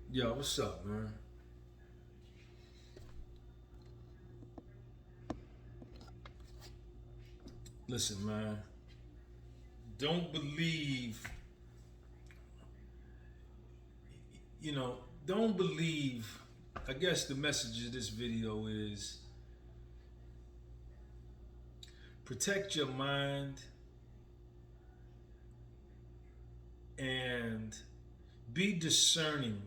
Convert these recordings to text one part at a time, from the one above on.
Yo, what's up, man? Listen, man. Don't believe, you know, don't believe. I guess the message of this video is protect your mind and be discerning.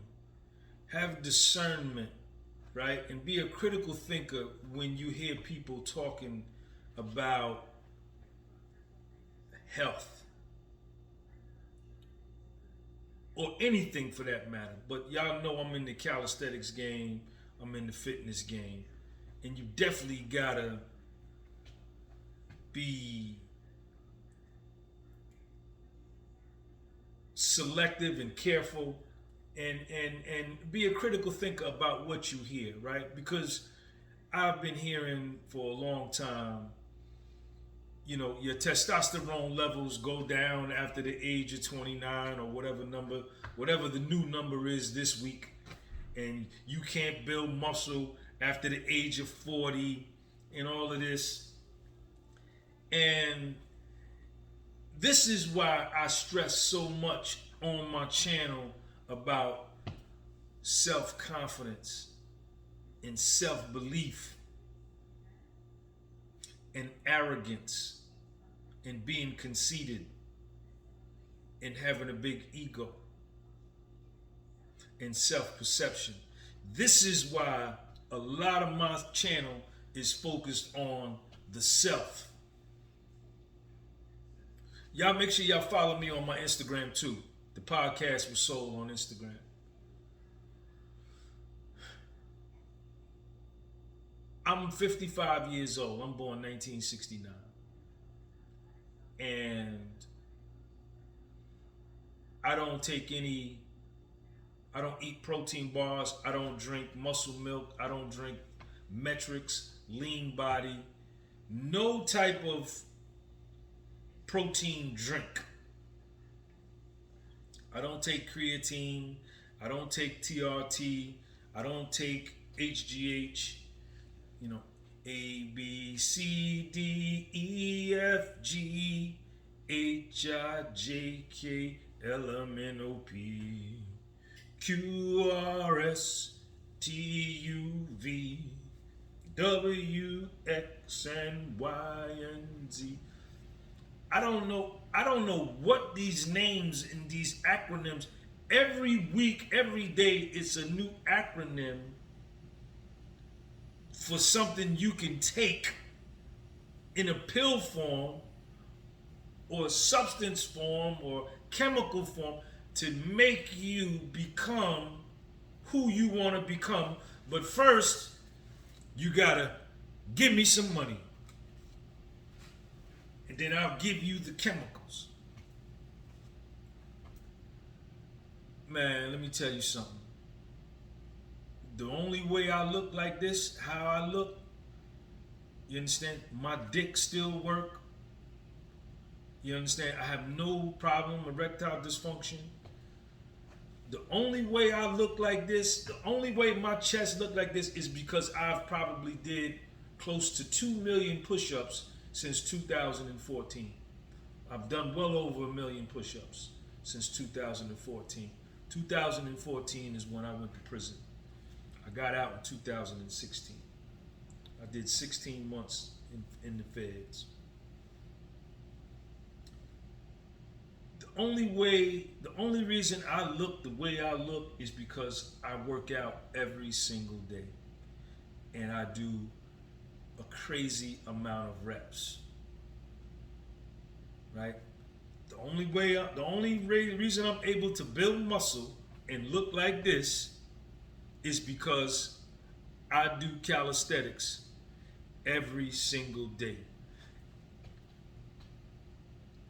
Have discernment, right? And be a critical thinker when you hear people talking about health or anything for that matter. But y'all know I'm in the calisthenics game, I'm in the fitness game, and you definitely gotta be selective and careful and be a critical thinker about what you hear, right? Because I've been hearing for a long time, your testosterone levels go down after the age of 29 or whatever the new number is this week, and you can't build muscle after the age of 40 and all of this. And this is why I stress so much on my channel about self-confidence and self-belief and arrogance and being conceited and having a big ego and self-perception. This is why a lot of my channel is focused on the self. Y'all make sure y'all follow me on my Instagram too. The podcast was sold on Instagram. I'm 55 years old. I'm born 1969. And I don't eat protein bars. I don't drink muscle milk. I don't drink metrics, lean body, no type of protein drink. I don't take creatine. I don't take TRT. I don't take HGH. A, B, C, D, E, F, G, H, I, J, K, L, M, N, O, P, Q, R, S, T, U, V, W, X, and Y, and Z. I don't know what these names and these acronyms. Every week, every day, it's a new acronym for something you can take in a pill form or substance form or chemical form to make you become who you want to become. But first, you gotta give me some money. And then I'll give you the chemicals. Man, let me tell you something. The only way I look like this, how I look, you understand? My dick still work. You understand? I have no problem, erectile dysfunction. The only way I look like this, the only way my chest look like this is because I've probably did close to 2 million push-ups since 2014. I've done well over 1 million push-ups since 2014. 2014 is when I went to prison. I got out in 2016. I did 16 months in the feds. The only reason I look the way I look is because I work out every single day. And I do a crazy amount of reps. Right? The only reason I'm able to build muscle and look like this is because I do calisthenics every single day.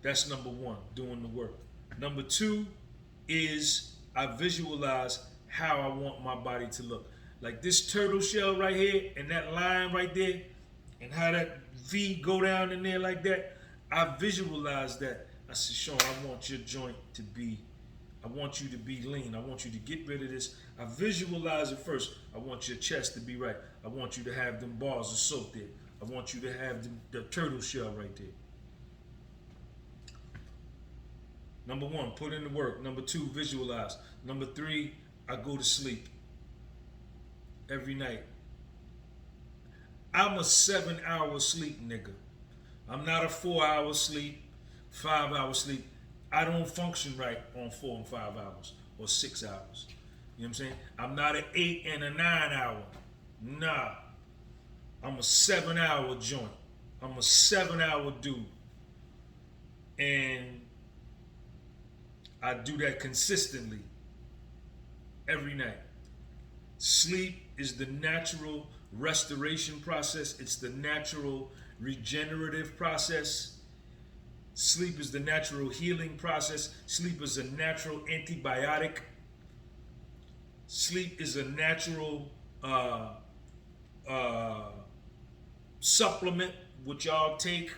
That's number one, doing the work. Number two is I visualize how I want my body to look. Like this turtle shell right here and that line right there and how that V go down in there like that. I visualize that. I said, Sean, I want your joint to be I want you to be lean. I want you to get rid of this. I visualize it first. I want your chest to be right. I want you to have them bars of soap there. I want you to have the turtle shell right there. Number one, put in the work. Number two, visualize. Number three, I go to sleep every night. I'm a 7-hour sleep nigga. I'm not a 4-hour sleep, 5-hour sleep. I don't function right on 4 and 5 hours or 6 hours. You know what I'm saying? I'm not an 8 and a 9 hour. Nah. I'm a 7-hour joint. I'm a 7-hour dude. And I do that consistently every night. Sleep is the natural restoration process. It's the natural regenerative process. Sleep is the natural healing process. Sleep is a natural antibiotic. Sleep is a natural supplement which y'all take.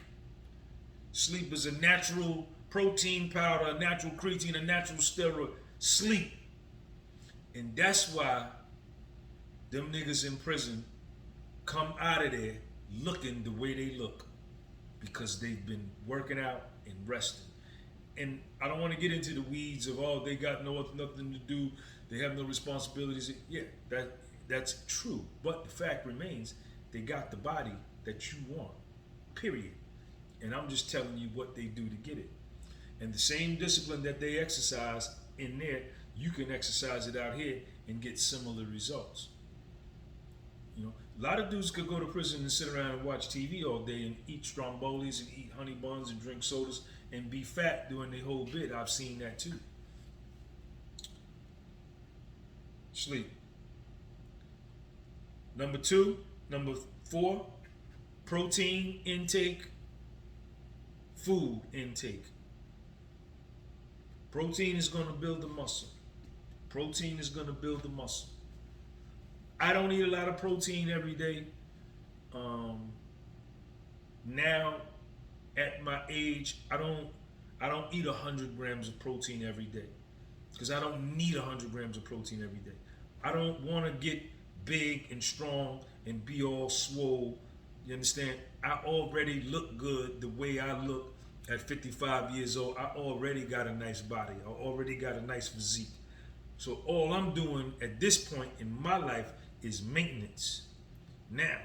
Sleep is a natural protein powder, a natural creatine, a natural steroid. Sleep. And that's why them niggas in prison come out of there looking the way they look, because they've been working out and resting. And I don't want to get into the weeds of, oh, they got nothing to do, they have no responsibilities. Yeah, that's true. But the fact remains, they got the body that you want, period. And I'm just telling you what they do to get it. And the same discipline that they exercise in there, you can exercise it out here and get similar results. You know, a lot of dudes could go to prison and sit around and watch TV all day and eat strombolis and eat honey buns and drink sodas and be fat during the whole bit. I've seen that too. Sleep. Number four, protein intake, food intake. Protein is going to build the muscle. Protein is going to build the muscle. I don't eat a lot of protein every day. Now, at my age, I don't eat 100 grams of protein every day, because I don't need 100 grams of protein every day. I don't want to get big and strong and be all swole. You understand? I already look good the way I look at 55 years old. I already got a nice body. I already got a nice physique. So all I'm doing at this point in my life is maintenance. Now,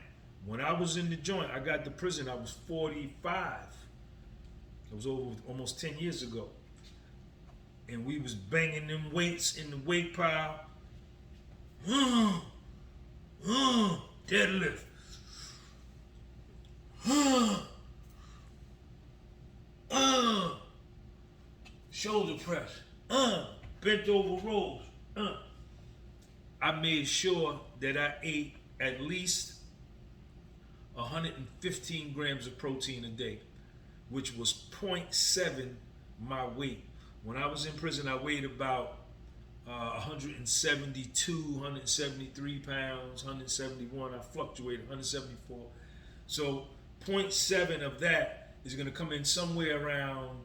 when I was in the joint, I got to prison, I was 45. It was over almost 10 years ago. And we was banging them weights in the weight pile. Deadlift. Shoulder press. Bent over rows. I made sure that I ate at least 115 grams of protein a day, which was 0.7 my weight. When I was in prison, I weighed about 172, 173 pounds, 171. I fluctuated, 174. So 0.7 of that is going to come in somewhere around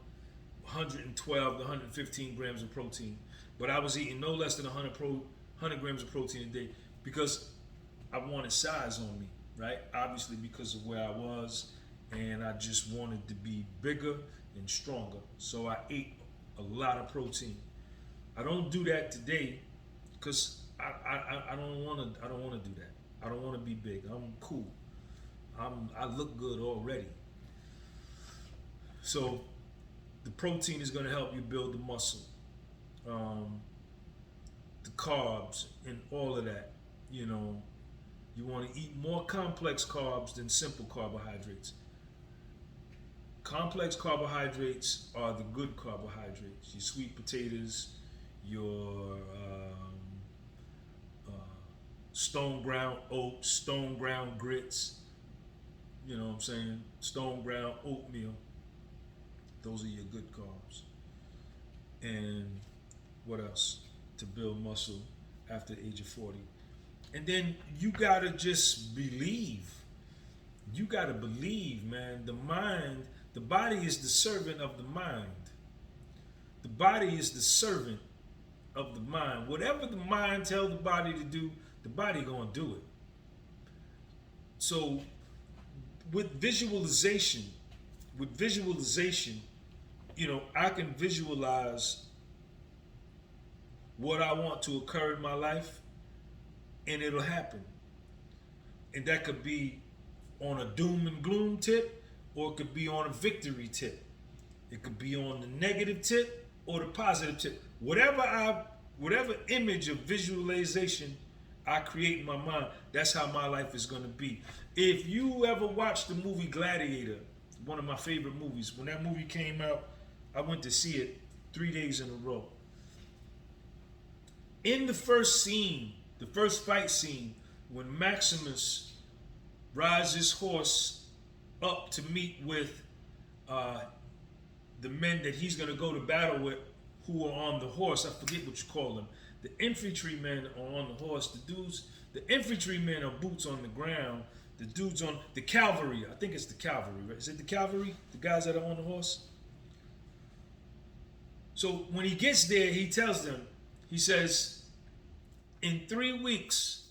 112 to 115 grams of protein. But I was eating no less than 100 grams of protein a day, because I wanted size on me, right? Obviously because of where I was, and I just wanted to be bigger and stronger. So I ate a lot of protein. I don't do that today because I don't want to do that. I don't want to be big. I'm cool. I look good already. So the protein is going to help you build the muscle. The carbs and all of that, you know, you want to eat more complex carbs than simple carbohydrates. Complex carbohydrates are the good carbohydrates. Your sweet potatoes, your stone ground oats, stone ground grits, you know what I'm saying, stone ground oatmeal. Those are your good carbs. And what else? To build muscle after the age of 40. And then you gotta just believe. You gotta believe, man. The body is the servant of the mind. The body is the servant of the mind. Whatever the mind tells the body to do, the body gonna do it. So with visualization, with visualization, I can visualize what I want to occur in my life, and it'll happen. And that could be on a doom and gloom tip, or it could be on a victory tip. It could be on the negative tip or the positive tip. Whatever image of visualization I create in my mind, that's how my life is going to be. If you ever watched the movie Gladiator, one of my favorite movies, when that movie came out, I went to see it 3 days in a row. In the first scene, the first fight scene, when Maximus rides his horse up to meet with the men that he's going to go to battle with, who are on the horse. I forget what you call them. The infantrymen are on the horse. The infantrymen are boots on the ground. The dudes on the cavalry. I think it's the cavalry, right? Is it the cavalry? The guys that are on the horse? So when he gets there, he tells them, he says, in 3 weeks,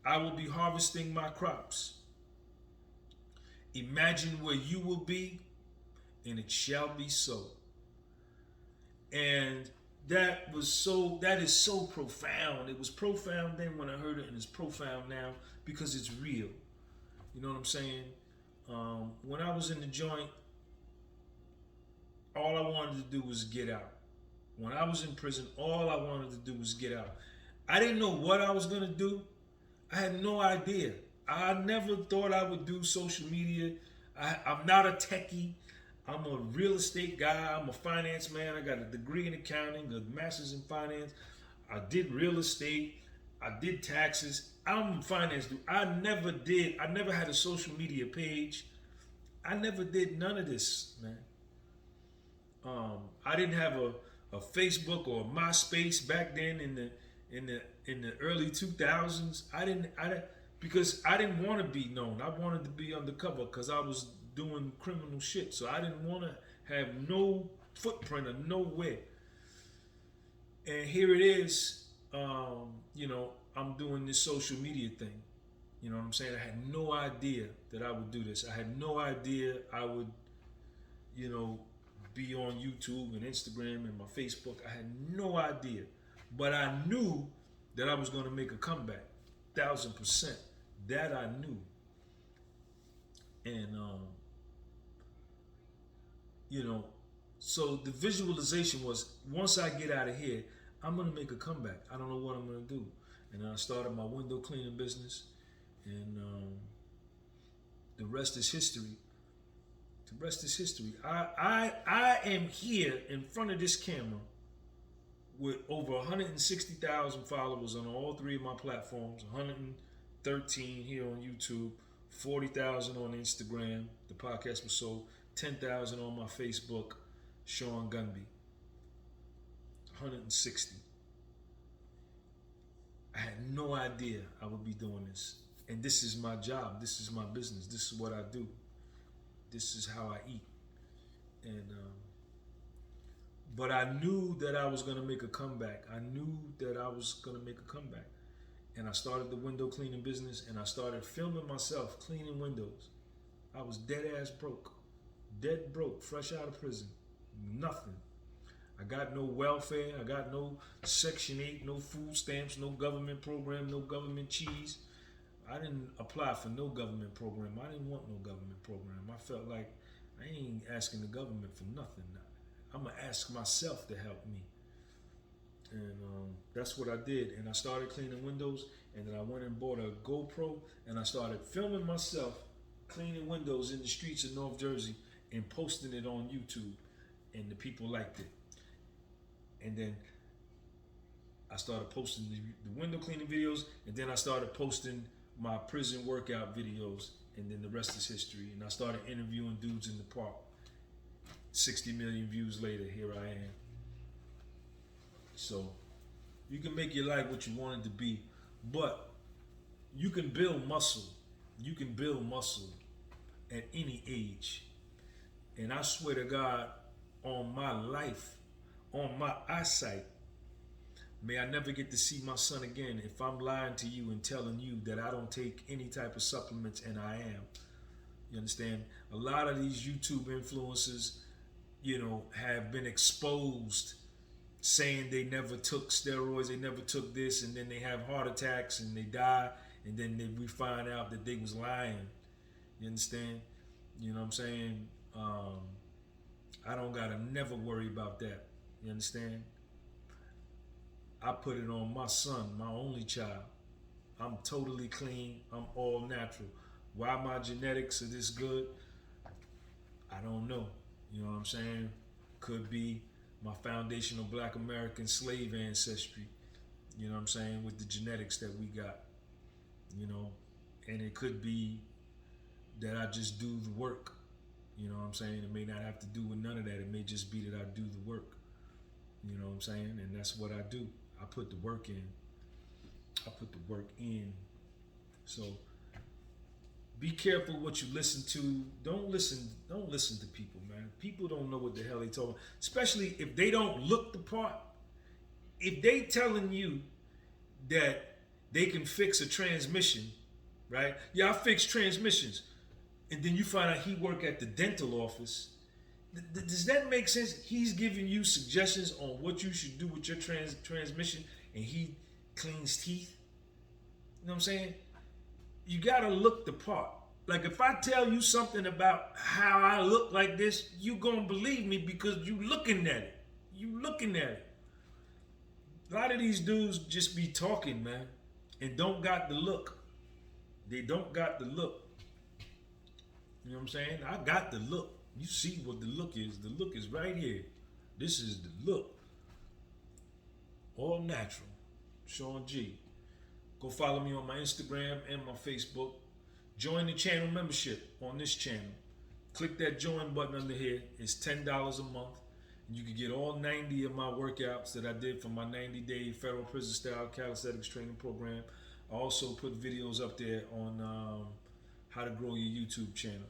I will be harvesting my crops. Imagine where you will be, and it shall be so. And that is so profound. It was profound then when I heard it, and it's profound now because it's real. You know what I'm saying? When I was in the joint, all I wanted to do was get out. When I was in prison, all I wanted to do was get out. I didn't know what I was going to do. I had no idea. I never thought I would do social media. I'm not a techie. I'm a real estate guy. I'm a finance man. I got a degree in accounting, a master's in finance. I did real estate. I did taxes. I'm a finance dude. I never had a social media page. I never did none of this, man. I didn't have a Facebook or a MySpace back then in the early 2000s. Because I didn't want to be known. I wanted to be undercover because I was doing criminal shit. So I didn't want to have no footprint or nowhere. And here it is, I'm doing this social media thing. You know what I'm saying? I had no idea that I would do this. I had no idea I would, be on YouTube and Instagram and my Facebook. I had no idea. But I knew that I was going to make a comeback. 1,000%. That I knew. And, so the visualization was, once I get out of here, I'm going to make a comeback. I don't know what I'm going to do. And then I started my window cleaning business. And the rest is history. The rest is history. I am here in front of this camera with over 160,000 followers on all 3 of my platforms, 113 here on YouTube, 40,000 on Instagram. The podcast was sold. 10,000 on my Facebook, Sean Gunby. 160. I had no idea I would be doing this. And this is my job. This is my business. This is what I do. This is how I eat. And but I knew that I was going to make a comeback. I knew that I was going to make a comeback. And I started the window cleaning business, and I started filming myself cleaning windows. I was dead ass broke. Dead broke, fresh out of prison. Nothing. I got no welfare. I got no Section 8, no food stamps, no government program, no government cheese. I didn't apply for no government program. I didn't want no government program. I felt like I ain't asking the government for nothing. I'm going to ask myself to help me. And that's what I did. And I started cleaning windows, and then I went and bought a GoPro, and I started filming myself cleaning windows in the streets of North Jersey and posting it on YouTube. And the people liked it. And then I started posting the window cleaning videos, and then I started posting my prison workout videos, and then the rest is history. And I started interviewing dudes in the park. 60 million views later, here I am. So you can make your life what you want it to be, but you can build muscle. You can build muscle at any age. And I swear to God, on my life, on my eyesight, May I never get to see my son again if I'm lying to you and telling you that I don't take any type of supplements, and I am. You understand? A lot of these YouTube influencers, have been exposed saying they never took steroids, they never took this, and then they have heart attacks and they die, and then we find out that they was lying. You understand? You know what I'm saying? I don't gotta never worry about that. You understand? I put it on my son, my only child. I'm totally clean. I'm all natural. Why my genetics are this good? I don't know. You know what I'm saying? Could be my foundational Black American slave ancestry. You know what I'm saying? With the genetics that we got. And it could be that I just do the work. You know what I'm saying? It may not have to do with none of that. It may just be that I do the work. You know what I'm saying? And that's what I do. I put the work in. So be careful what you listen to. Don't listen to people, man. People don't know what the hell they talking. Especially if they don't look the part. If they telling you that they can fix a transmission, right? Yeah, I fix transmissions. And then you find out he work at the dental office. Does that make sense? He's giving you suggestions on what you should do with your transmission, and he cleans teeth. You know what I'm saying? You gotta look the part. Like if I tell you something about how I look like this, you gonna believe me because you looking at it. A lot of these dudes just be talking, man, and don't got the look. They don't got the look. You know what I'm saying? I got the look. You see what the look is. The look is right here. This is the look. All natural. Sean G. Go follow me on my Instagram and my Facebook. Join the channel membership on this channel. Click that join button under here. It's $10 a month. And you can get all 90 of my workouts that I did for my 90-day federal prison style calisthenics training program. I also put videos up there on how to grow your YouTube channel.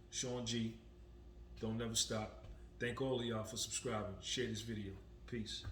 Sean G. Don't never stop. Thank all of y'all for subscribing. Share this video. Peace.